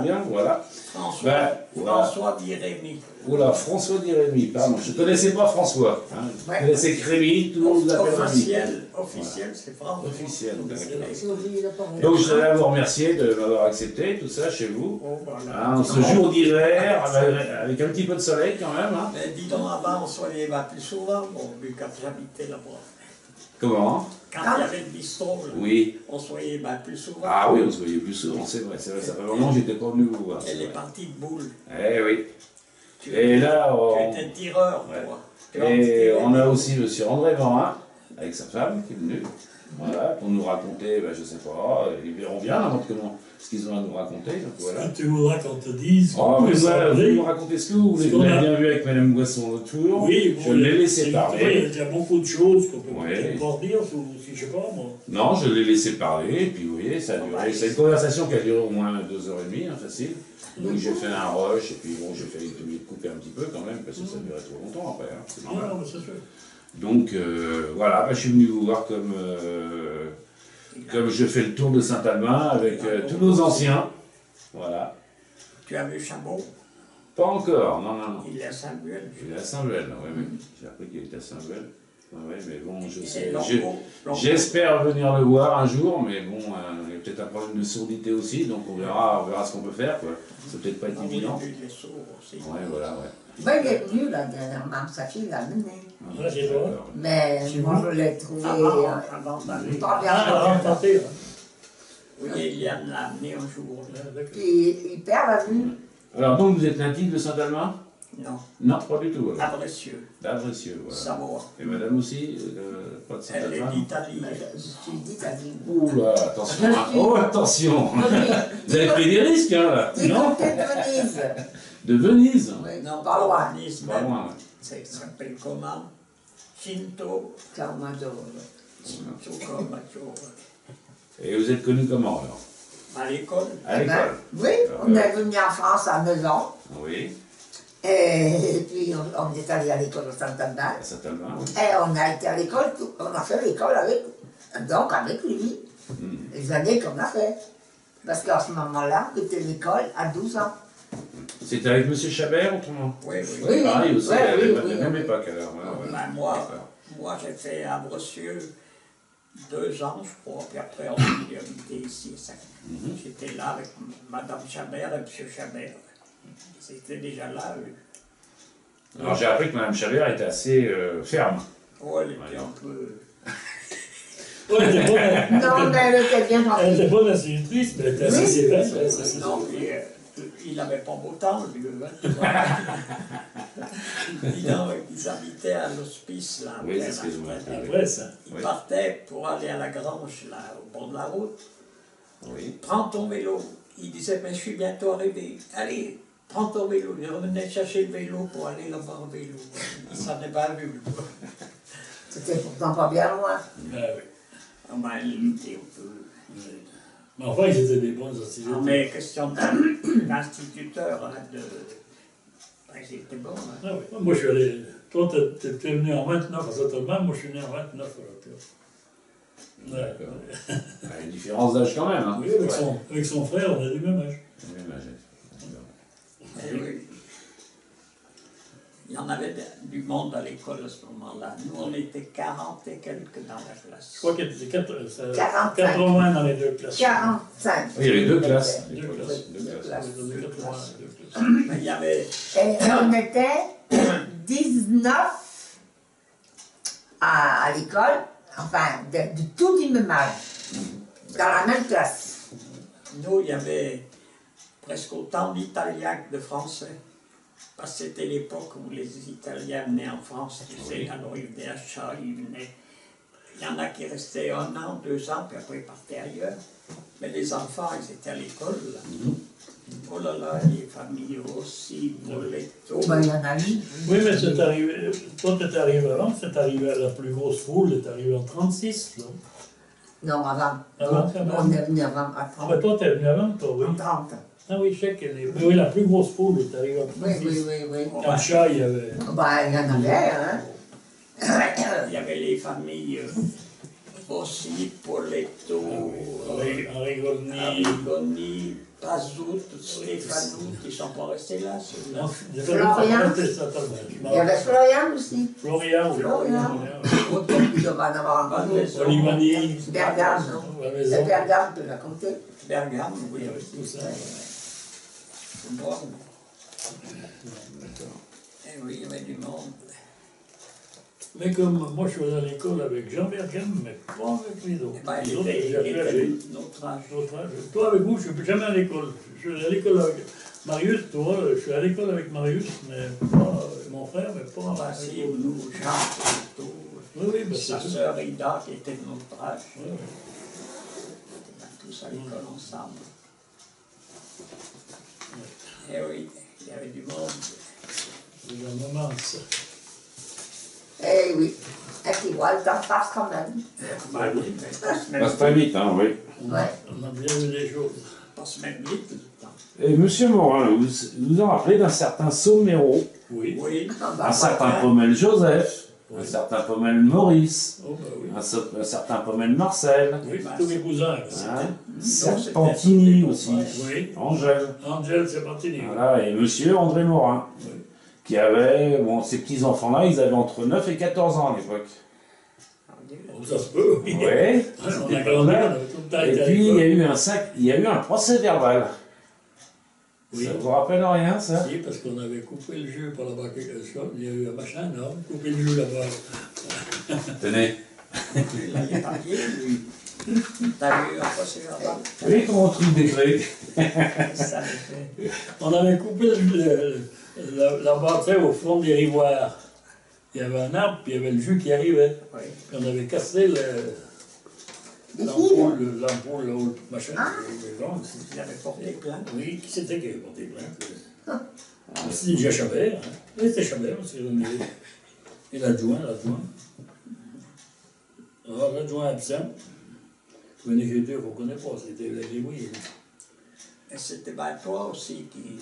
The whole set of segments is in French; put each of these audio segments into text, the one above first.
Bien, voilà. François Dirémy. Oula, François Dirémy, pardon. Je ne connaissais pas François. Hein. Je connaissais Crémy, tout le monde vous appelle Rémy. Officiel, c'est François. Officiel, d'accord. Donc je voudrais vous remercier de m'avoir accepté tout ça chez vous. Oh, voilà. Hein, ce jour d'hiver, avec un petit peu de soleil quand même. Hein. Mais dis donc, avant, on soyait plus souvent, bon, vu quand j'habitais là-bas. Comment? Quand il y avait le bistrot, là, oui. On se voyait plus souvent. Ah oui, on se voyait plus souvent, c'est vrai. Ça fait longtemps que j'étais pas venu vous voir. Elle est partie de boule. Eh oui. Et là, tu étais tireur, toi. Et on a aussi M. André Varin, avec sa femme, qui est venu. Voilà, pour nous raconter, ben, je sais pas, ils verront bien ce qu'ils ont à nous raconter. Donc, voilà. Tu voudras qu'on te dise. Oh, mais voilà, vous nous racontez ce que vous voulez. Vous l'avez bien vu avec Mme Boisson l'autre jour. Oui, je l'ai laissé parler. Il y a beaucoup de choses qu'on peut pas dire, si je sais pas moi. Non, je l'ai laissé parler, et puis vous voyez, ça a duré. C'est une conversation qui a duré au moins 2h30, hein, facile. Donc j'ai fait un rush, et puis bon, j'ai fait couper un petit peu quand même, parce que ça durait trop longtemps après. Hein, c'est normal. Non, mais c'est sûr. Donc voilà, je suis venu vous voir comme je fais le tour de Saint-Albin avec tous nos anciens. Voilà. Tu as vu Chabot? Pas encore, non. Il est à Saint-Buel. Il est à Saint-Buel, oui. J'ai appris qu'il était à Saint-Buel. Oui, mais bon, j'espère venir le voir un jour, mais bon, il y a peut-être un problème de sourdité aussi, donc on verra ce qu'on peut faire, quoi. C'est peut-être pas être évident. Oui, voilà. Ben, il est venu là dernièrement, sa fille l'a amené. Mais moi je l'ai trouvé pas bien. Oui, Eliane l'a amené un jour. Il perd la vue. Alors donc vous êtes natif de Saint-Albin? Non. Non, pas du tout. D'Abrecieux. D'Abrecieux, voilà. Savoie. Et madame aussi, pas de Saint-Albin? Elle est d'Italie. Je suis d'Italie. Oula, attention. Oh, attention. Vous avez pris des risques, hein, là. Non, de Venise. De Venise? Oui, non, pas loin. Venise, pas loin. Ça s'appelle comment? Cinto. Calmadoro. Cinto Calmadoro. Et vous êtes connu comment, alors? À l'école. À l'école? Oui, on est venu en France à 9 ans. Oui. Et puis on est allé à l'école de Saint-Albin. À Saint-Albin, oui. Et on a été à l'école, on a fait l'école avec lui. Les années qu'on a fait. Parce qu'à ce moment-là, c'était l'école à 12 ans. C'était avec M. Chabert, autrement? Oui, pareil aussi, à la même oui. époque, alors. Moi j'ai fait à Brecieux 2 ans, je crois, puis après on est habité ici. J'étais là avec Mme Chabert et M. Chabert. Ils étaient déjà là, eux. Alors j'ai appris que Mme Chabert était assez ferme. Oui, elle était un peu... Non, mais elle était bien gentille. Elle était bonne institutrice, mais elle était assez sévère. Non, puis il n'avait pas beau temps, lui. Ils habitaient à l'hospice, là. Oui, c'est ce que je vous après ça. Ils partaient pour aller à la grange, là, au bord de la route. Oui. Prends ton vélo. Il disait, mais je suis bientôt arrivé. Allez, prends ton vélo. Il revenait chercher le vélo pour aller là-bas en vélo. Il s'en est pas vu. C'était pourtant pas bien loin. Ah oui. On m'a limité un peu. Mais enfin, ils étaient des bons instituteurs. Non, mais question d'instituteur, hein, ils étaient bons. Hein. Ah oui. Moi, je suis allé. Toi, tu es venu en 29 à Saint-Albin, moi, je suis né en 29 à la D'accord. Il y a une différence d'âge quand même. Hein. Oui, avec son frère, on a du même âge. Du même âge. Eh oui. Il y en avait du monde à l'école à ce moment-là. Nous, on était 40 et quelques dans la classe. Je crois qu'il y avait 80 dans les deux classes. 45. Oui, il y avait 2 classes. Deux classes. Mais il y avait... Et on était 19 à l'école, enfin, de tout du même âge, dans la même classe. Nous, il y avait presque autant d'Italiens que de Français. Parce que c'était l'époque où les Italiens venaient en France, tu sais, alors ils venaient à Chat, ils venaient... Il y en a qui restaient 1 an, 2 ans, puis après ils partaient ailleurs. Mais les enfants, ils étaient à l'école, là. Oh là là, les familles aussi, Boletto. Ben, il y en a eu. Oui, mais c'est arrivé... Toi, tu es arrivé avant, c'est arrivé à la plus grosse foule, tu es arrivé en 36, là. Non, avant. Avant. On est venu avant, à 30. Ah, ben toi, tu es venu avant, toi, oui. En 30. Ah oui, je sais qu'elle est... Oui, la plus grosse foule est arrivée en 36. Oui. En chat, il y avait... Ben, il y en avait, hein. Il y avait les familles Aussi, Poletto, Arrigoni. Arrigoni, Pazout, Stéphanout, ils ne sont pas restés là, ceux-là. Florian. Il y avait Florian aussi. Florian, oui. Florian. Autant qu'il devrait en avoir un peu. Olimani. Bergame. La C'est maison. Bergame, tu l'as compté. Bergame, oui, Tout ça. c'est bon. Eh oui, il y avait du monde. Mais comme moi je faisais à l'école avec Jean Bergame, mais pas avec les autres. Eh ben, Les autres, il j'ai était appris de notre âge. notre âge. Toi avec vous, je ne suis jamais à l'école. Je suis à l'école avec Marius, toi, je suis à l'école avec Marius, mais pas mon frère, mais pas Bah, avec si, vous. nous, Jean, Poletto, Oui, oui, ben, sa c'est ça. sœur Ida, qui était de notre âge. Ouais, ouais. On était tous à l'école ensemble. Eh oui, il y avait du monde. C'est un moment, ça. Eh oui. Et puis voilà, le temps passe quand même. Bah oui, mais ça se Ça met passe très vite, hein, oui. Ouais. On a bien vu des choses. passe même vite le temps. Et monsieur Morin, vous vous en rappelez d'un certain Somméro, Oui. Oui, un certain Pommel Joseph, un Oui. certain Pommel Maurice, Oh, bah oui. un certain Pommel Marcel, Oui, tous mes cousins. hein, c'était Serpentini des aussi, copains. Oui. Angèle, Angèle Serpentini. voilà, et monsieur André Morin, Oui. qui avait, bon, ces petits-enfants-là, ils avaient entre 9 et 14 ans à l'époque. Oh, ça se peut, oui. Ouais, On a c'était grandi, pas on mal. a tout le temps Et été à puis, il y a l'école. eu un procès verbal. Oui. Ça vous rappelle rien, ça? Si, parce qu'on avait coupé le jeu par là-bas quelque chose. Il y a eu un machin, non? Coupé le jeu là-bas. Tenez. Il a les papiers, lui. T'as vu un procès verbal? Oui, comment truc des clés. Ça le fait. On avait coupé là-bas, tu sais, au fond des rivoires. Il y avait un arbre, puis il y avait le jus qui arrivait. Oui. Puis on avait cassé l'ampoule, là, au machin. Les gens, Il avait porté plainte. oui, qui c'était qui avait porté plainte? C'était déjà Chabert. Hein. Oui, c'était Chabert, c'est remis. Et l'adjoint. Alors, l'adjoint absent. Pour une écriture qu'on ne connaît pas, c'était la gribouille. Et c'était ben toi aussi qui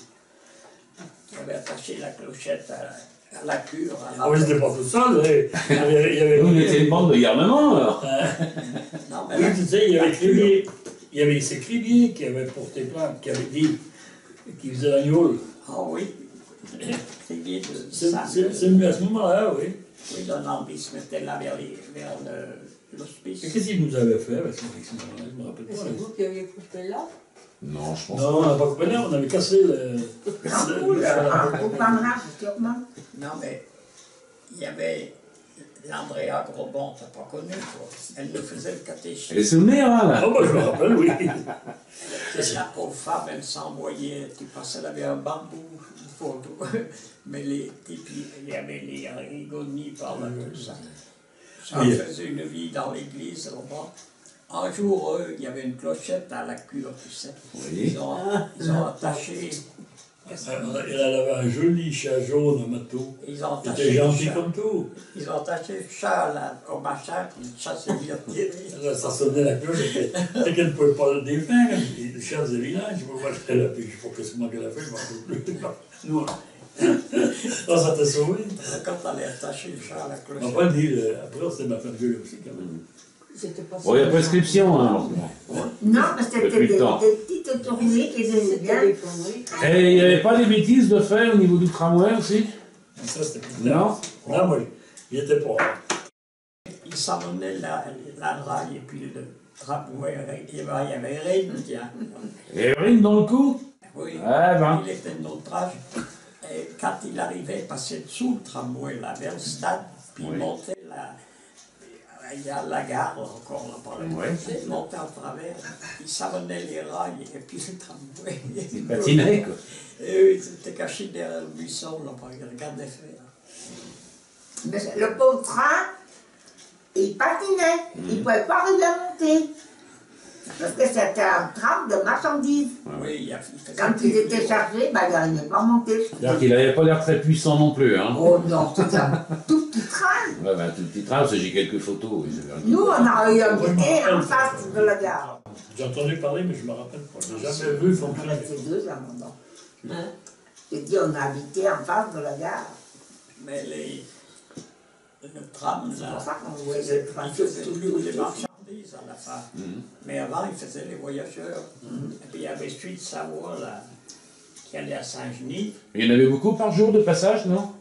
avait attaché la clochette à la cure. À la... Ah oui, c'était pas tout seul. Hein. Il y avait Nous, on était une bande de garnement, alors. Non, mais Oui, là, tu sais, il y avait la Crébier. Il y avait ces Crébier qui avaient porté plainte, qui avaient dit qu'ils faisaient l'agneau. Ah oui, c'est bien de C'est ça. à ce moment-là, oui. Oui, Donald, il se mettait là vers l'hospice. Et qu'est-ce qu'il nous avait fait avec ce moment-là? Je me rappelle pas. C'est vous qui aviez coupé là? Non, je pense Non, on n'a pas coupé là, on avait cassé le. L'ampoule, au Panama, sûrement. Non, mais il y avait l'Andrea Grobon, t'as pas connu, quoi. Elle nous faisait le Les catéchisme. souvenirs, hein, là. Oh, bah, je me rappelle, oui. Et la pauvre femme, elle s'envoyait, tu passais, elle avait un bambou, une photo. Mais les types, il y avait les Arrigoni par là, tout ça. Ça Oui. faisait une vie dans l'église, là-bas. Un jour, il y avait une clochette à la cure, tu sais. Oui. Ils ont attaché. Elle avait un joli chat jaune, un matou. Ils ont Il attaché était le gentil chat. comme tout. Ils ont attaché le chat au machin, puis le chat s'est bien tiré. Là, ça sonnait la cloche, c'est qu'elle ne pouvait pas le défaire. Les chefs de village, je ne sais pas qu'elle a fait, je ne sais pas qu'est-ce qu'elle a fait, je ne m'en rappelle plus. Nous, oh, ça t'a sauvé. Quand elle a attaché le chat à la On clochette. m'a pas dit, après, c'était ma femme gueule aussi, quand même. C'était pas Bon, il y a prescription, hein. Non, mais c'était Depuis le temps. des petites tournées qui étaient C'était bien. des conneries. Et il n'y avait pas des bêtises de fait au niveau du tramway aussi? Ça, c'était plus Non. tard. Là, moi, il était pas. Ils s'amenaient la rail et puis le tramway. Il y avait Rennes, tiens. Et Rine dans le coup? Oui, ben. il était de notre âge. Et quand il arrivait, il passait dessous le tramway, là, vers le stade, puis il Oui. montait là. Il y a la gare encore là par là. Oui. Il montait en travers, il savonnait les rails et puis le tramway. Il patinait, quoi. Et eux, ils étaient cachés derrière le buisson, là, par ils regardaient faire. Mais le pauvre train, il patinait. Il ne pouvait pas arriver à monter. Parce que c'était un tram de marchandises. Oui, il faisait Quand ils étaient chargés, ben, il n'arrivait pas à monter. C'est-à-dire qu'il n'avait pas l'air très puissant non plus, hein. Oh non, c'est un tout petit train. Ouais, ben, tout petit train, parce que j'ai quelques photos. Oui, c'est vrai. Nous, on a eu un Oui, guinée je me en face de la gare. J'ai entendu parler, mais je ne me rappelle pas. Je n'ai jamais vu On fonctionner. restait 2 ans, non. Hein? J'ai dit, on a habité en face de la gare. Mais le tram, C'est là, pour ça qu'on voyait il le train faisait tout toujours des tout. marchandises. marchandises à la fin. Mais avant, ils faisaient les voyageurs. Et puis il y avait Suite Savoie, là, qui allait à Saint-Genis. Il y en avait beaucoup par jour de passage, non?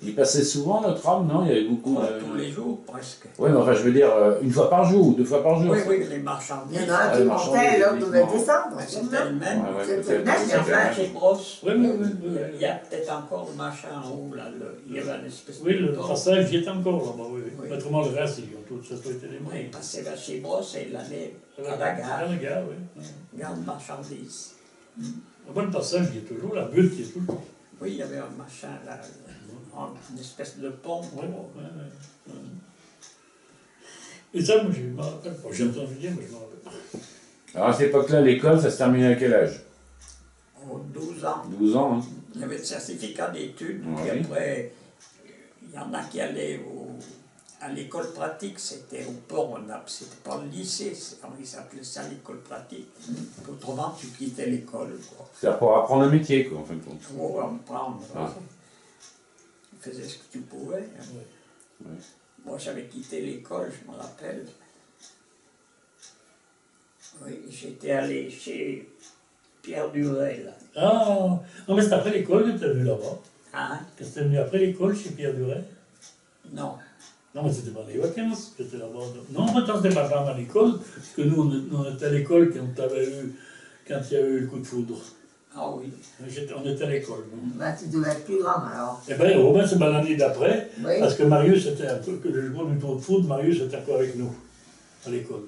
Il passait souvent notre âme, non? Il y avait beaucoup. Tous les jours, presque. Oui, mais enfin, je veux dire, une fois par jour ou 2 fois par jour. Oui, oui, les marchandises. Il y en a un qui les montait, marchandises, l'autre devait effectivement. descendre. C'était le même. Ouais, ouais, C'est peut-être. le même, mais enfin, Chez Brosse. Oui, oui, oui. Il y a peut-être encore le machin en haut, là. Il y avait une espèce Oui, de le pont. passage, j'y étais encore là-bas, oui. Oui. Autrement, le reste, ils ont tous, ça a tout été les Oui, il moyens. passait vers chez Brosse et il allait à la À gare. la gare, oui. Gare de marchandises. Moi, le passage, il est toujours, la butte, il est toujours. Oui, il y avait un machin, là, une espèce de pont. Ouais, ouais. Et ça, moi, je me rappelle pas. J'ai entendu dire, mais je me rappelle pas. Alors à cette époque-là, l'école, ça se terminait à quel âge? Oh, 12 ans. 12 ans, hein? Il y avait le certificat d'études, Oui. puis après, il y en a qui allaient à l'école pratique, c'était au port, c'était pas le lycée, ils s'appelaient ça l'école pratique. Autrement, tu quittais l'école, quoi. C'est-à-dire pour apprendre un métier, quoi, en fin de compte. Pour apprendre. Ah. Tu faisais ce que tu pouvais. Hein. Ouais. Moi, j'avais quitté l'école, je me rappelle. Oui, j'étais allé chez Pierre Duret, là. Ah, non, mais c'est après l'école que tu as venu là-bas. Hein? Que tu es venu après l'école chez Pierre Duret. Non. Non, mais c'était pas les vacances que tu étais là-bas. Non, maintenant, c'était pas vraiment à l'école, parce que nous, on était à l'école quand il y a eu le coup de foudre. Ah oui. On était à l'école. nous. ben, tu devais être plus grand alors. Eh bien, au moins, c'est pas l'année d'après, Oui. parce que Marius était un peu, que le jour du tour de foudre, Marius était encore avec nous, à l'école.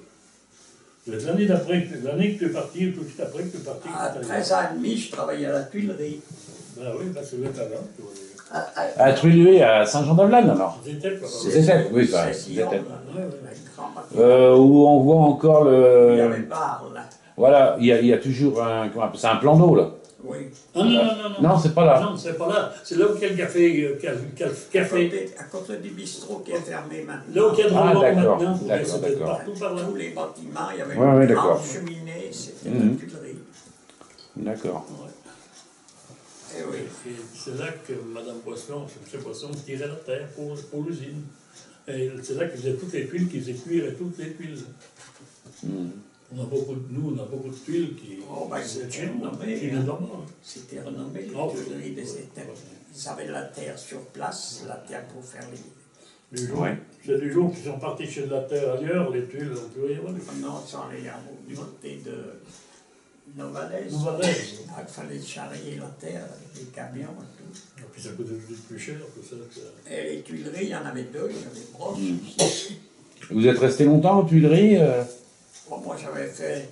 C'est l'année d'après, l'année que tu es parti, tout de suite après que tu es parti. À que tu 13 ans et demi, je travaillais à la Tuilerie. Ben oui, ben c'est le talent, tu vois. À Truillué, à Saint-Jean-d'Avelane, alors? C'était pas C'était, oui, pareil. C'est C'était. un grand bâtiment. Où on voit encore Il y avait le. bar, là. Voilà, il y a toujours un. Comment on appelle ça? Un plan d'eau, là. Oui. Ah non, non, non, non. Non, c'est pas là. Non, c'est pas là. C'est là où il y a le café. À côté du bistrot qui est fermé maintenant. Là où il y a le Ah, rebord d'accord, maintenant. d'accord, C'était d'accord. partout par là. Tous les bâtiments, il y avait Ouais, ouais, une d'accord. grande cheminée, c'était Mhm. la Tuilerie. D'accord. Eh oui. Et c'est là que Mme Poisson, M. Poisson, tirait la terre pour l'usine. Et c'est là qu'il faisait toutes les tuiles, qu'il faisait cuire et toutes les tuiles. Mhm. On a beaucoup de tuiles qui. Oh, ben, c'est c'était renommé. qui hein. viennent d'en bas. C'était renommé, les Oh, Tuileries. ouais, C'était- ouais. Ils avaient la terre sur place, la terre pour faire les... Du jour, Ouais. c'est du jour qu'ils sont partis chez de la terre ailleurs, les tuiles, on peut rien voir. Non, ils sont allés du côté de Novalaise. Novalaise. Ah, il fallait charrier la terre avec des camions et tout. Et puis ça coûtait plus cher que ça. Et les Tuileries, il y en avait deux, il y avait Brosse Mm. aussi. Vous êtes resté longtemps aux Tuileries Bon, moi, j'avais fait...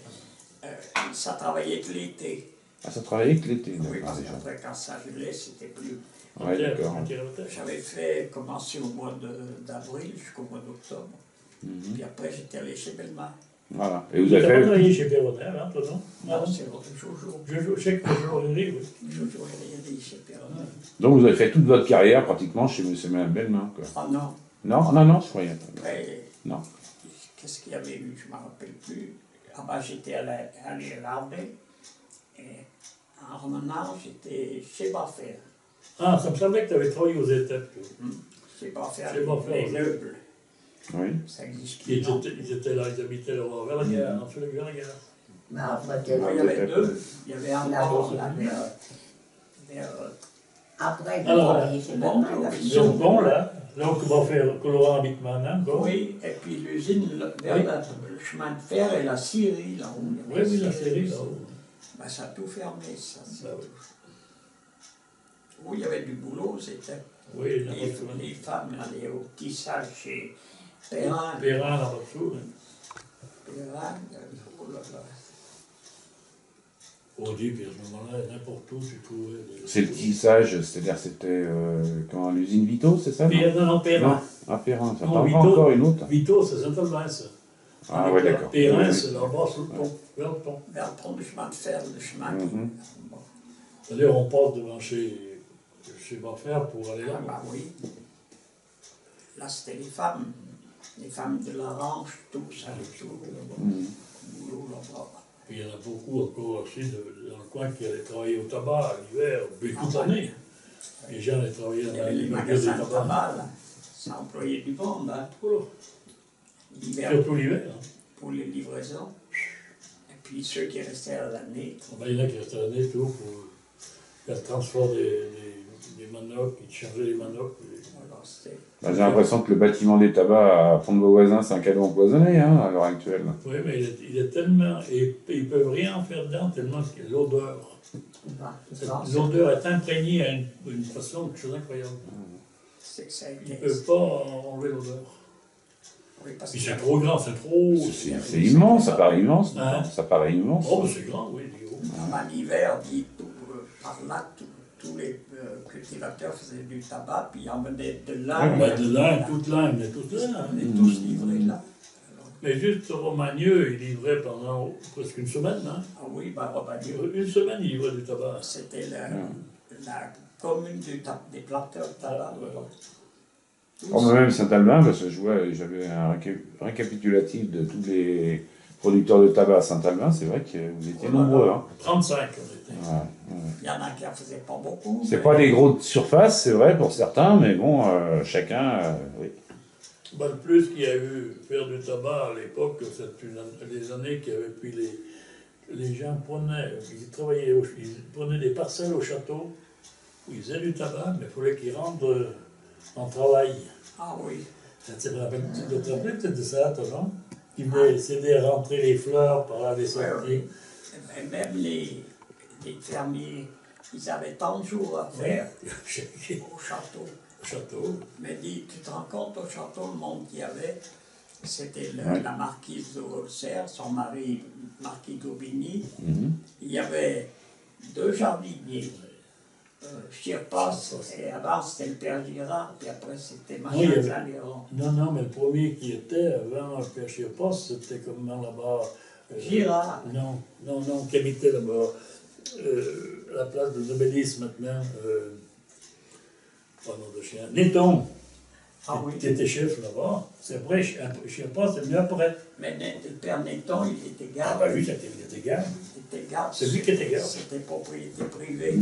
ça travaillait que l'été. Ah, ça travaillait que l'été, Oui, d'accord, parce déjà. qu'après, quand ça gelait, c'était plus... Ouais, d'accord. J'avais fait commencer au mois d'avril jusqu'au mois d'octobre. Mhm. Puis après, j'étais allé chez Bellemare. Voilà. Et vous Tu avez n'as pas fait. travaillé chez Pierre Bonner, hein, toi, non? Non, c'est Jojo. Je sais que Jojo Henry, oui. Jojo Henry chez Perronnet. Donc vous avez fait toute votre carrière pratiquement chez M. Mme Bellemin, quoi. Ah non, Non, non, non, je croyais. après, Non. qu'est-ce qu'il y avait eu, je ne me rappelle plus. Ah ben, j'étais allé à l'armée. Et en revenant, j'étais chez Baffer. Ah, ça me semblait que tu avais travaillé aux étapes. Chez Baffer, Chez Baffer, les oui. meubles. Oui. Ça existe Ils plus. non. étaient là, ils habitaient là, vers la gare, en dessous de la gare. Mais après, Non, il y avait deux. Il y avait un La bord Rose. là, vers après, tu Alors, travaillais chez bon, Bellemare, là. Ils sont bons, là. Là où va faire que Laurent habite maintenant, bon. oui, et puis l'usine, vers Oui. le chemin de fer et la scierie, là où il y avait Oui, oui, la scierie. série, là-haut. Ben, ça a tout fermé, ça. Bah oui. Où il y avait du boulot, c'était Oui, n'importe les comment. femmes allaient au tissage chez Perrin. Perrin, là-dessous. Perrin, oh là là. Au début, à ce moment-là, n'importe où, tu trouvais. C'est le tissage, c'est-à-dire c'était comment, l'usine Vito, c'est ça? Non, non, Perrin. Ah, Perrin, ça Non, parle pas Vito. encore une autre. Vito, c'est Saint-Albin, ça. Ah ouais, d'accord. Perrin, c'est là-bas, sous le pont, vers le pont. Vers le pont du chemin de fer, le chemin Mhm. qui... Bon. D'ailleurs, on passe devant chez Baffer pour aller Ah là. bah oui. Là, c'était les femmes de la ranche, tout ça, tout Mhm. le boulot là-bas. Puis il y en a beaucoup encore aussi dans le coin qui allaient travailler au tabac à l'hiver, puis toute l'année. Les gens allaient travailler Il y dans avait les les magasins de tabac. tabac, là. Ça employait du monde, hein. Voilà. L'hiver, Surtout l'hiver. Hein. pour les livraisons. Et puis ceux qui restaient à l'année. Ben, il y en a qui restent à l'année, tout, pour faire le transport des manocs, qui changeaient les manocs. Voilà, c'était- Bah, j'ai l'impression que le bâtiment des tabacs à Pont-de-Beauvoisin, c'est un cadeau empoisonné hein, à l'heure actuelle. Oui, mais il est tellement. Et ils ne peuvent rien en faire dedans, tellement que l'odeur. L'odeur est imprégnée à une façon, quelque chose d'incroyable. c'est que ça a Ils ne été. peuvent pas enlever l'odeur. Oui, parce Puis que c'est trop grand, c'est trop. C'est immense, ça paraît immense. Hein? Ça paraît immense. Oh, mais c'est grand, oui, c'est gros. en hiver, par là, tous les cultivateurs faisaient du tabac, puis ils emmenaient de l'âne. Ben, de l'Inde, toute l'Inde, mais toute l'Inde. On est tous livrés là. Mais juste Romagneux, il livrait pendant presque une semaine, hein. Ah oui, ben, Romagnon, Une semaine, il livrait du tabac. c'était la commune des planteurs de tabac. Voilà. Oh, mais même Saint-Albin, parce que j'avais un récapitulatif de tous les producteurs de tabac à Saint-Albin, c'est vrai que vous étiez nombreux. Hein. 35, on était. Ouais. Il y en a qui en faisaient pas beaucoup. C'est mais- pas des grosses surfaces, c'est vrai pour certains, mais bon, chacun. Oui. Ben, le plus qu'il y a eu faire du tabac à l'époque, c'est les années qu'il y avait, puis les gens ils prenaient des parcelles au château, où ils faisaient du tabac, mais il fallait qu'ils rentrent en travail. Ah oui. Tu te rappelles peut-être de ça, toi, non? Ils voulaient essayer de rentrer les fleurs par là, des sorties. Et même les fermiers, ils avaient tant de jours à faire au château. Château. Mais dis, tu te rends compte au château, le monde qu'il y avait, c'était la marquise de Holzer, son mari, marquis d'Aubigny. Il y avait 2 jardiniers, Chirpas, et avant c'était le père Girard, puis après c'était Oui, il y avait- Machin-Zaléron. Non, mais le premier qui était avant le père Chirpas, c'était comment là-bas? Girard. Non, qui habitait là-bas. La place de Nobélis maintenant. Pas nom de chien. Netton, Ah oui. qui était chef là-bas. C'est vrai, Chirpas, c'est venu après. Mais le père Netton, il était Ah, garde. ben lui, il était garde. Il était garde. C'est lui qui était garde. C'était propriété privée.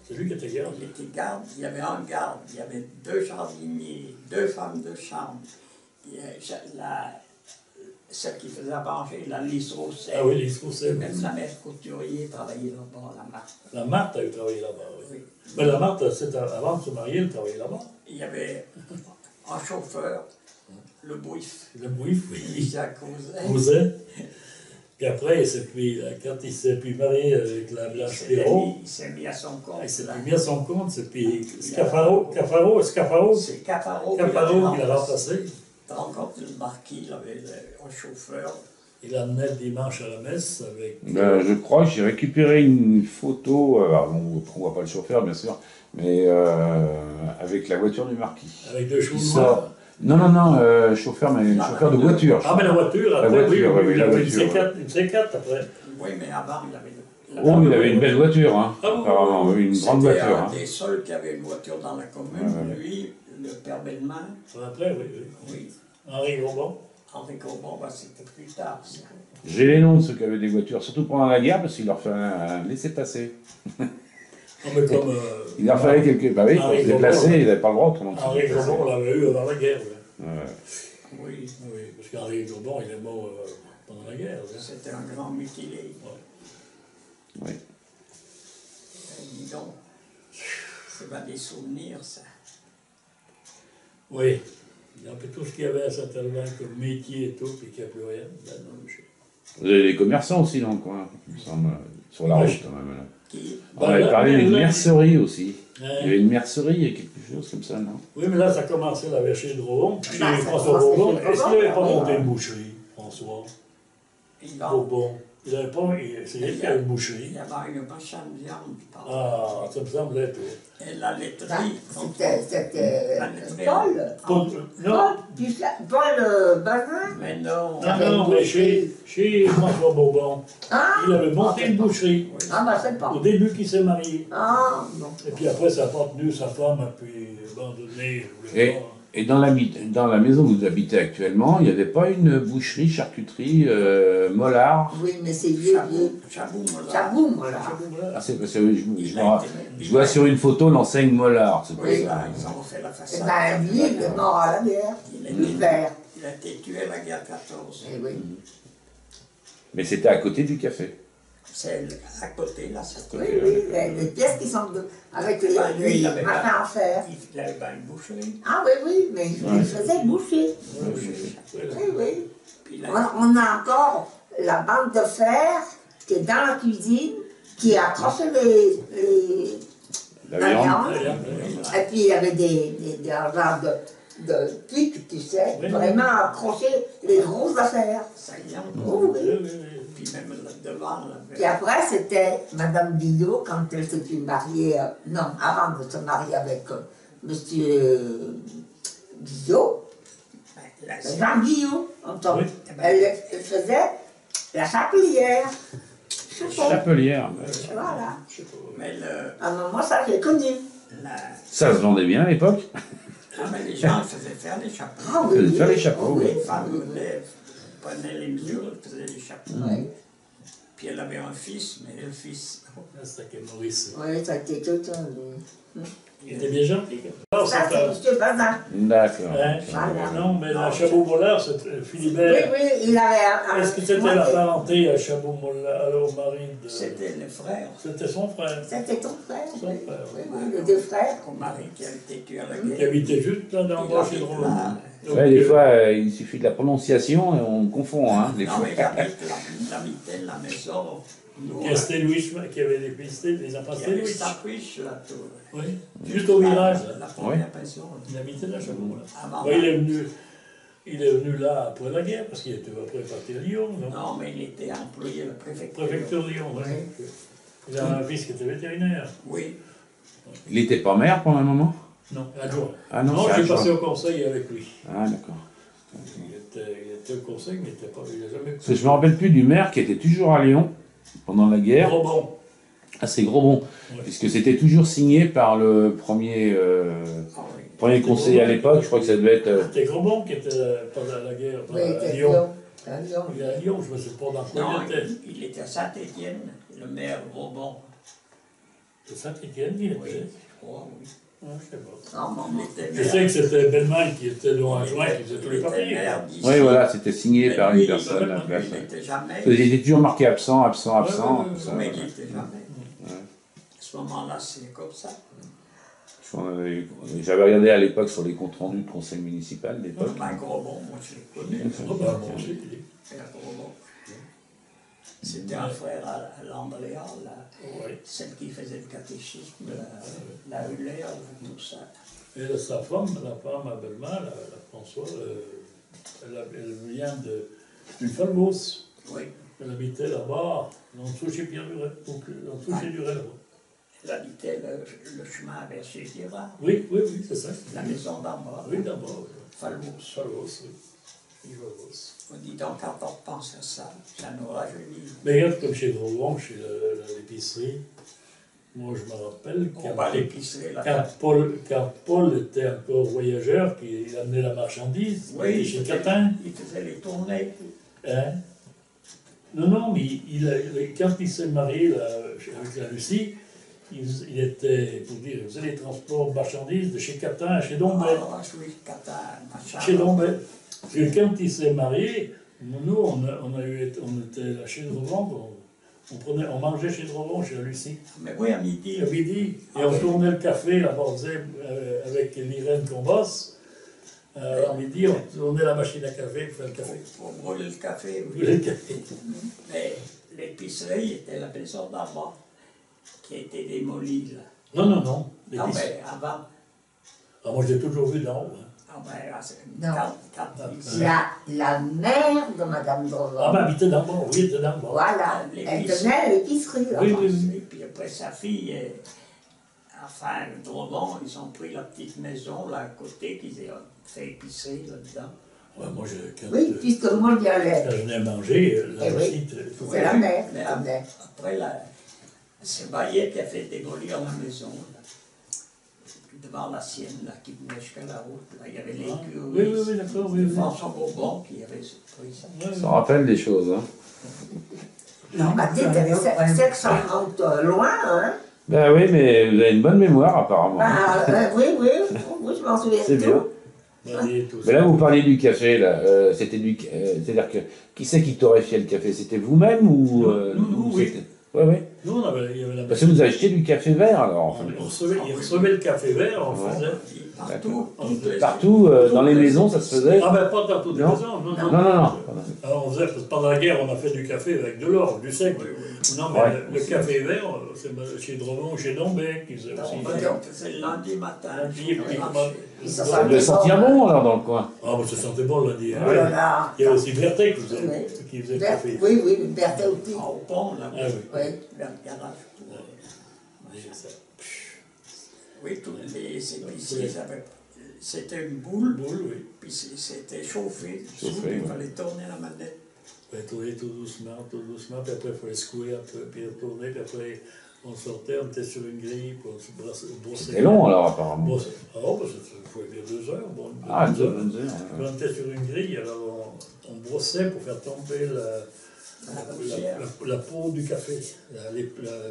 C'est lui qui était garde. Il était garde, il y avait un garde, il y avait 2 jardiniers, 2 femmes de chambre. Il y a celle qui faisait à manger, la Lise Rousset. Ah oui, les Scousset. Même la mère couturier travaillait là-bas, la Marthe. La Marthe a eu travaillé là-bas, oui. Oui. Mais la Marthe, avant de se marier, elle travaillait là-bas. Il y avait un chauffeur, le Bouif, Le Bouif, qui oui. s'y causait. Causait. Puis après, quand il s'est puis marié avec la Blanche Perrault, Il s'est mis à son compte. il s'est là. puis mis à son compte, c'est puis Scafaro C'est Caparo qui l'a remplacé. Tu te rends compte, le marquis, il avait un chauffeur. Il amenait le dimanche à la messe avec. Ben, je crois que j'ai récupéré une photo, alors on voit pas le chauffeur bien sûr, mais avec la voiture du marquis. Avec 2 chevaux Qui noirs. sort. Non, chauffeur, mais chauffeur de voiture. Ah, mais la voiture, après, voiture, oui, oui, il la avait une voiture, C4 après. Oui, mais avant, il avait. Oh, il avait une belle voiture, hein, Ah oui, apparemment, oui, une grande C'était voiture. un Hein. des seuls qui avait une voiture dans la commune. Ouais. Lui, le père Bellemin, Après, oui. oui. Henri Gourbon. Henri Courbon, ben, c'était plus tard. Ça. J'ai les noms de ceux qui avaient des voitures, surtout pendant la guerre, parce qu'il leur fallait un laisser-passer. Non, mais comme Il leur fallait quelques. Bah oui, pour Henri se déplacer, Gourbon. ils n'avaient pas le droit autrement. que se Henri déplacer. Gourbon, on l'avait eu avant la guerre. Oui, Ouais. Oui, oui parce qu'Henri Gourbon, il est mort pendant la guerre. Oui. c'était un grand mutilé. Oui. Dis donc, c'est pas des souvenirs, ça. Oui. Il y a un peu tout ce qu'il y avait à Saint-Albin comme métier et tout, puis qu'il n'y a plus rien. Ben non, Vous avez des commerçants aussi dans le coin, il me semble, sur la Ouais. route quand même. Là. Qui, On avait parlé d'une mercerie aussi. Hein? Il y avait une mercerie, il y a quelque chose comme ça, non? Oui, mais là, ça commençait là, vers chez Drouon, chez ça François commençait Bourbon. chez Est-ce qu'il n'avait pas Bourbon, monté oui. une boucherie, François il va- Bourbon? Il n'avait pas. C'est lui qui a une boucherie. il y avait une machin de viande, par Ah, ça me semblait, toi. Et la laiterie. C'était La laiterie. Paul. Non, Paul Bazin. Mais non. non, mais chez François Bourbon, Ah, il avait monté une boucherie. ah bah c'est pas. Au début qu'il s'est marié. Ah, bon. Et puis après, ça n'a pas tenu, sa femme a pu abandonner. je voulais Et, pas. et dans la maison où vous habitez actuellement, il n'y avait pas une boucherie, charcuterie, Mollard? Oui, mais c'est vieux, vieux. Chaboum, là. Chaboum, là. Ah, c'est parce que je vois sur une photo l'enseigne Mollard. C'est pour Oui, ça. là, ils ont fait la Eh façade. ben, lui, il est mort à la guerre. Il a été- L'hiver. Il a été tué à la guerre 14. Eh oui. Mais c'était à côté du café. C'est à côté, là, c'est Oui, oui, les pièces qui sont avec les machins à fer. Il avait pas une boucherie. Ah oui, oui, mais il faisait boucher. Oui, oui. Puis là, On a encore la bande de fer qui est dans la cuisine, qui accrochait La la viande. viande. Et puis il y avait des genres de pics, tu sais, Oui. vraiment accrocher les grosses affaires. ça y est encore. Oh, oui. Puis même là, devant, là, Puis après, c'était Madame Guillot, quand elle s'était mariée, non, avant de se marier avec Monsieur Guillot, là, Jean Guillot, Oui. elle faisait la chapelière. Chapelière. Voilà. mais À un moment, ça, j'ai connu. la- Ça se vendait bien à l'époque. mais les gens faisaient faire des chapeaux. Ah Ils faisaient faire les chapeaux, oui. Les femmes prenaient les mesures, elles faisaient les chapeaux. Oui, Puis elle avait un fils, mais le fils, C'était Maurice. oui, ça a été tout un... Il était bien gentil. Non, Ça, c'est pas... c'est M. Bazin. D'accord. Hein? Voilà. Non, mais la Chabot-Mollard, c'est Oui, Philibert. oui, il avait un... Est-ce que c'était moi, la parenté à Chabot-Mollard, au mari de... c'était le frère, C'était son frère. C'était ton frère. Son oui. frère. Oui, oui, les deux frères. son mari qui avait été tué à la Qui guerre. habitait juste là dans le Il bord chez habite Drôme. là. Ouais, des fois, il suffit de la prononciation et on confond, hein, des Non, fois. mais il habitait la maison. Nous, Qui restait Louis, qui avait des pistes, les il y impastés avait Louis. sa fiche, là, tout. Oui, juste au village. La Là. première pension. Il habitait là, Chabot-Mollard. Avant, Ouais, il est venu là après la guerre, parce qu'il était après parti à Lyon, non? non, mais il était employé à la préfecture. Préfecture de Lyon, oui. Il avait un fils qui était vétérinaire. Oui, Il n'était pas maire pendant un moment? Non, adjoint. Ah non, Non, c'est j'ai adjoint. passé au conseil avec lui. Ah, d'accord. Il était au conseil, mais il n'a jamais... Parce que je me rappelle plus du maire qui était toujours à Lyon pendant la guerre. Trop bon. Ah, c'est Grosbon. Ouais. Puisque c'était toujours signé par le premier, ah oui. premier conseiller à l'époque. Je crois que ça devait être. C'était Grosbon qui était pendant la guerre Oui, à c'était Lyon. Lyon. À Lyon. Il est à Lyon, je ne sais pas dans quoi Non, il était. il était à Saint-Étienne, le maire Robon. C'est Saint-Étienne qu'il Oui, était. je crois, oui. Ah, je sais pas. Non, Il maman. était Je maire. sais que c'était Belleman qui était le adjoint, qui faisait tous Il les était papiers. maire d'ici. Oui, voilà, c'était signé Mais par lui, une personne à la place. Il n'était jamais. Il était toujours marqué absent, absent, absent. Ouais, ouais, Ça, Mais voilà. il n'était jamais. Ouais. À ce moment-là, c'est comme ça. J'avais regardé à l'époque sur les comptes rendus de conseil municipal d'époque. Un gros bon, moi je l'ai connu. Oh, bah, bon, c'est- Un gros bon. C'était un frère à l'Andréa, ouais. celle qui faisait le catéchisme, la Huller, tout ça. Et sa femme, la femme à Belleman, la Françoise, elle vient d'une Falmos. Oui, Elle habitait là-bas, en dessous chez Pierre Duret, donc en dessous chez Duret là-bas. elle habitait le chemin vers chez Girard, Oui, oui, oui, c'est ça. la maison d'en bas, Oui, d'abord, oui. Falmouth. Falmos, oui. Falmos. On dit donc, quand on pense à ça, ça nous rajeunit. Mais regarde comme chez Drôme, chez l'épicerie, moi je me rappelle On va à l'épicerie, là. quand Paul était encore voyageur, qu'il amenait la marchandise, il était chez Catin. il faisait les tournées. Hein? Non, mais quand il s'est marié là, avec la Lucie, il était, pour dire, il faisait les transports de marchandises de chez Catin à chez Dombel. Ah, je suis Catin, machin. Chez Dombel. Et quand il s'est marié, nous, on était là chez Drevon, on mangeait chez Drevon, chez la Lucie. Mais oui, à midi. À midi, et on tournait le café là-bas, on faisait, avec l'Irène qu'on bosse. À midi, on tournait la machine à café pour faire le café. Pour brûler le café, oui. Brûler le café. Mais l'épicerie était la maison d'en bas, qui a été démolie, là. Non, Non, l'épicerie. mais avant. Ah, moi, je l'ai toujours vu d'en haut. Hein. Ah ben, Non. quand La mère de Madame Drevon. Ah, ben, elle était d'en bas, oui, elle était d'en bas. Voilà, elle tenait à l'épicerie. là. Oui, oui, oui. Et puis après sa fille, enfin, Dromont, ils ont pris la petite maison là à côté qu'ils ont fait épicerie là-dedans. Ouais, moi, quand, Oui, puisque moi j'y allais. quand je venais manger, la Eh oui. petite, C'est la mère Mais qui tenait. après, c'est Bayet qui a fait démolir la maison, là, devant la sienne, là, qui venait jusqu'à la route. Là. Il y avait l'écurie. oui, d'accord, oui, oui. François Bourbon qui avait pris ça. Ça rappelle des choses, hein. Non, ma tête, c'est que ça remonte loin, hein. Ben oui, mais vous avez une bonne mémoire apparemment. Ah, oui, oui, oui, je m'en souviens C'est tout. bien. vanille, tout Mais ça. là, vous parliez du café, là. C'est-à-dire que qui c'est qui torréfiait le café? C'était vous-même ou Nous, oui. c'était- Ouais, ouais. Nous, il y avait la Parce que vous achetiez du café vert, alors. On recevait le café vert, on Ouais. faisait. Partout, toutes les- Partout, dans les maisons, ça se faisait? Ah ben pas dans toutes les Non. maisons, non, Non, non, non. Alors on faisait, parce que pendant la guerre, on a fait du café avec de l'or, du sec. Non, mais Ouais. le café vert, c'est chez Dromont, chez Dombé, qui faisait aussi. C'est le lundi matin. Lundi, et puis, Ça Ça devait sentir bon, alors, dans le coin. Ah, mais ça sentait bon lundi. Hein. Oh là là. Il y avait aussi Berthet Ouais. qui faisait le Ber- café. Oui, oui, Berthet aussi. Au pont, là, Ah oui. Oui. vers le garage. Déjà ça. Oui, toutes les épiciers avaient. C'était une boule, Boule, oui. puis c'était chauffé. Chauffé, Il ouais. fallait tourner la manette. On tournait tout doucement, puis après il fallait secouer un peu, puis retourner, puis après on sortait, on était sur une grille, puis on se brossait. C'était long, alors, apparemment. Ah, bah, ça pouvait bien 2 heures. Bon, Ah, 2 2 heures. bonnes heures. Quand on était sur une grille, alors on brossait pour faire tomber la peau du café.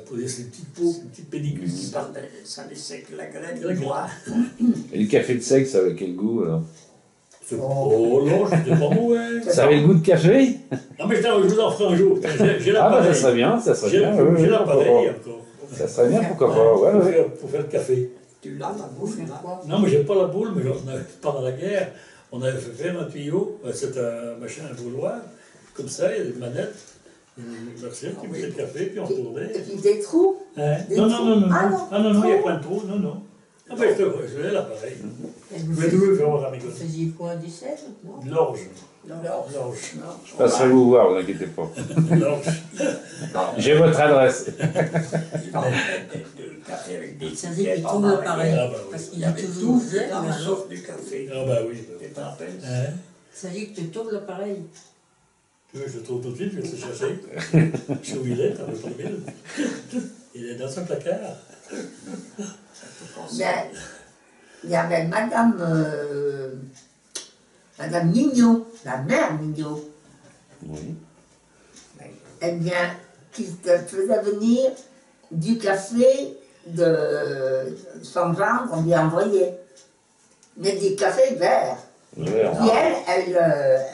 Pour laisser les petites peaux, les petites pellicules qui partent. Ça laissait que la graine La noire. Et le café de sec, ça avait quel goût, alors? Oh non, c'était pas mauvais. Ça avait le goût de café? Non, mais je vous en ferai un jour. J'ai Ah, bah, l'appareil. ça serait bien, ça serait J'ai bien. oui, oui, j'ai pourquoi l'appareil pas. encore. Ça serait bien, pourquoi pas. Ouais, ouais. Pour faire le café. Tu l'as, la boule, là. Non, mais j'ai pas la boule, mais pendant la guerre, on avait fait faire un tuyau, c'était un machin, un bouloir, comme ça, il y a une manette, une machine qui mettait le café, puis on tournait. Et puis des trous. Hein? Des Non, non, trous. non, non, Ah, non, non. ah, non, non, il n'y a pas de trou, non, non. Ah ben, je l'ai l'appareil. Et Je vous vais tout faire un amigo. faisiez quoi, du sel, non? De l'orge. L'orge. L'orge. Je passerai vous voir, vous inquiétez pas. L'orge. J'ai votre adresse. Il vendait du café avec des Ça veut dire tickets qu'il pendant trouve la l'appareil. guerre. Ah bah oui. Parce Il qu'il y est avait toujours tout ouvert, dedans, mais alors, sauf du café. Ah bah oui. Tu te rappelles? Hein? ça dit que tu tournes l'appareil. Tu veux, je le trouve tout de suite, je vais te le chercher. Je sais où il est, t'en veux pas le mille. Il est dans un placard. Mais il y avait Madame Mignot, la mère Mignot, Oui. eh bien, qui te faisait venir du café de son genre qu'on lui envoyait. Mais du café vert. Vert. Puis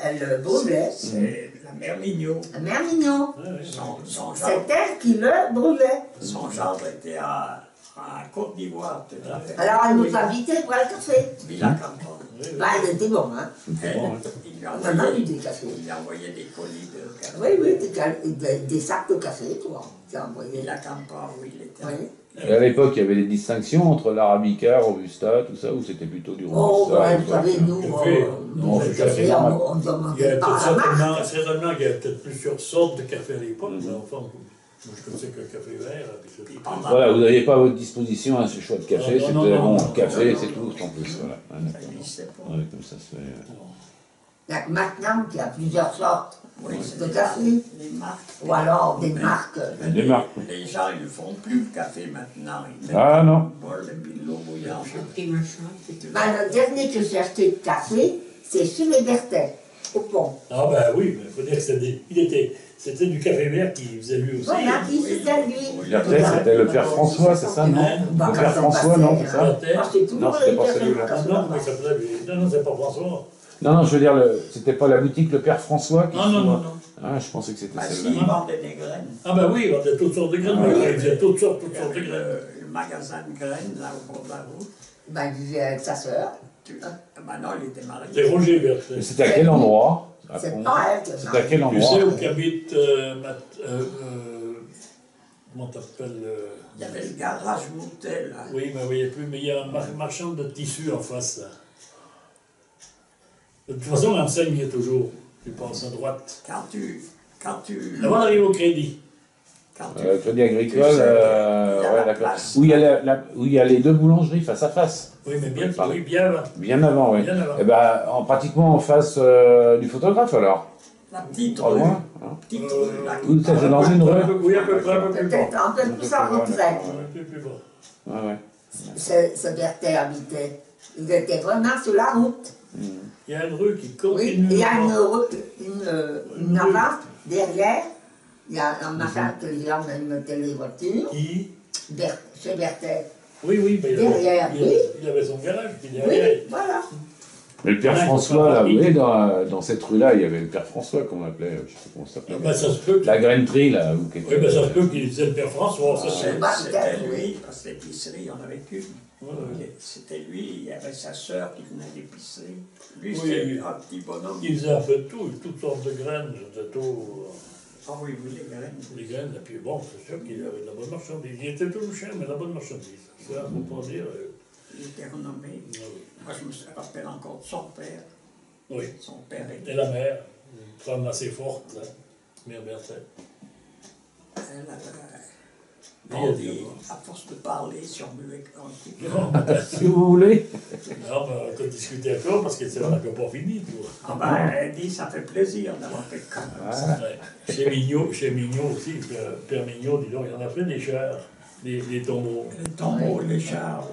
elle brûlait. C'est la mère Mignot. La mère Mignot, Son c'est genre, elle qui le brûlait. son genre était à Côte d'Ivoire, tu te rappelles? Alors elle nous invitait pour le café. Villa Campon. Bah, elle était bon, hein. C'était bon, hein. Il lui On en a eu envoyait, des cafés. il lui envoyait des colis de café. Oui, oui, des sacs de café, toi. Tu as envoyé. Villa Campon, où il était. Oui. Et à l'époque, il y avait des distinctions entre l'arabica, robusta, tout ça, ou c'était plutôt du Oh, robusta? ouais, vous savez, nous, Café. Non, le c'est café, café normal. on ne Il y demandait avait pas peut-être la marque. certainement qu'il y avait peut-être plusieurs sortes de café à l'époque, mais enfin, moi je connaissais que le café vert. Puis c'est tout. Voilà, vous n'aviez pas à votre disposition un choix de café, Non, c'était non, non, bon, non, café, non, c'est non, tout, en plus, voilà. Ouais, Ça d'accord. n'existait pas. Ouais, comme ça se fait. Il y a maintenant qu'il y a plusieurs sortes Oui, de c'était café, les marques. ou alors des marques. Des marques. Les gens, ils ne font plus le café maintenant. Ils mettent Ah non. un bol et puis de l'eau bouillante. Un petit machin. Ben, le dernier que j'ai acheté de café, c'est chez les Berthet, au pont. Ah ben oui, mais il faut dire que c'était du café vert qui faisait lui aussi. Voilà, qui c'était lui. Berthet, c'était le père François, c'est ça, non? Bah, Le père quand on François, non, passait, c'est ça? Berthet. Moi, c'est toujours Non, c'était les pas cafés celui-là. Ah non, mais ça s'appelait lui. Non, c'est pas François. Non, je veux dire, c'était pas la boutique Le Père François qui Ah non, non, non. Ah, je pensais que c'était Bah si, celle-là. ils vendaient des graines. Ah ben oui, il vendait toutes sortes de graines, Ah, mais il faisait toutes sortes Il de y avait graines. le magasin de graines, là, au bord de la route. Ben, il vivait avec sa sœur. Maintenant, il était marié. C'est Roger Berthet. Mais c'était à quel endroit? À C'est Pont pas elle qui a C'était à quel Tu endroit? sais où qu'habite comment t'appelles Il y avait le garage Moutet, là. Oui, mais il n'y a plus, mais il y a un marchand de tissus en face, là. De toute façon, l'enseigne y est toujours. Tu passes à droite. Quand tu, Avant d'arriver au crédit. quand tu, Crédit Agricole, Tu sais, il y a ouais, la d'accord. place. Où il y a les deux boulangeries face à face. Oui, mais bien, Pardon. oui, bien avant. Bien avant, oui. Bien avant. Eh ben, pratiquement en face du photographe, alors. la petite Pas rue, loin. Hein. petite rue, là. Où ça, c'est dans une rue? Oui, à peu près, un peu plus bas. Peut-être un peu plus en retrait. Un peu plus bas. Ouais, ouais. Ce Berthet habitait. Il était vraiment sur la route. Il y a une rue qui Oui, continue. il y a une avance derrière. Il y a un machin que les gens mettaient les voitures. Qui Chez Berthet. Oui, oui, mais Derrière, oui. il avait son garage, puis Oui, derrière. voilà. Mais le père Ouais, François, là, c'est vous pas voyez, dans cette rue-là, il y avait le père François qu'on appelait, je sais pas comment ça s'appelait. Ben, ça se peut que... La grainerie, là, ou quelque Oui, ben, ça se peut qu'il disait le père François, ça c'est... C'était lui, parce que l'épicerie, on avait une. Ouais. C'était lui, il y avait sa sœur qui venait à l'épicerie. Lui, Oui, c'était oui. un petit bonhomme. Il faisait un peu de tout, toutes sortes de graines, c'était tout... Ah oui, oui, les graines. Les graines, et puis bon, c'est sûr qu'il avait de la bonne marchandise. Il était toujours cher, mais de la bonne marchandise. Ça, faut pas dire... Il était renommé. Moi, je me rappelle encore de son père. Oui. Son père était. Et la mère, une femme assez forte, là, Mère Berthet. Elle Il y a avait. des- À force de parler, si on buvait un petit peu. Non, ben, Si vous voulez. non, ben, on a discuté encore parce que c'est vrai qu'on n'a pas fini, toi. Ah ben, elle dit, ça fait plaisir d'avoir quelqu'un comme ça. Ouais. Chez Mignot aussi, Père Mignot, dis donc, il en a fait des chars, des tombeaux. Les tombeaux, les chars,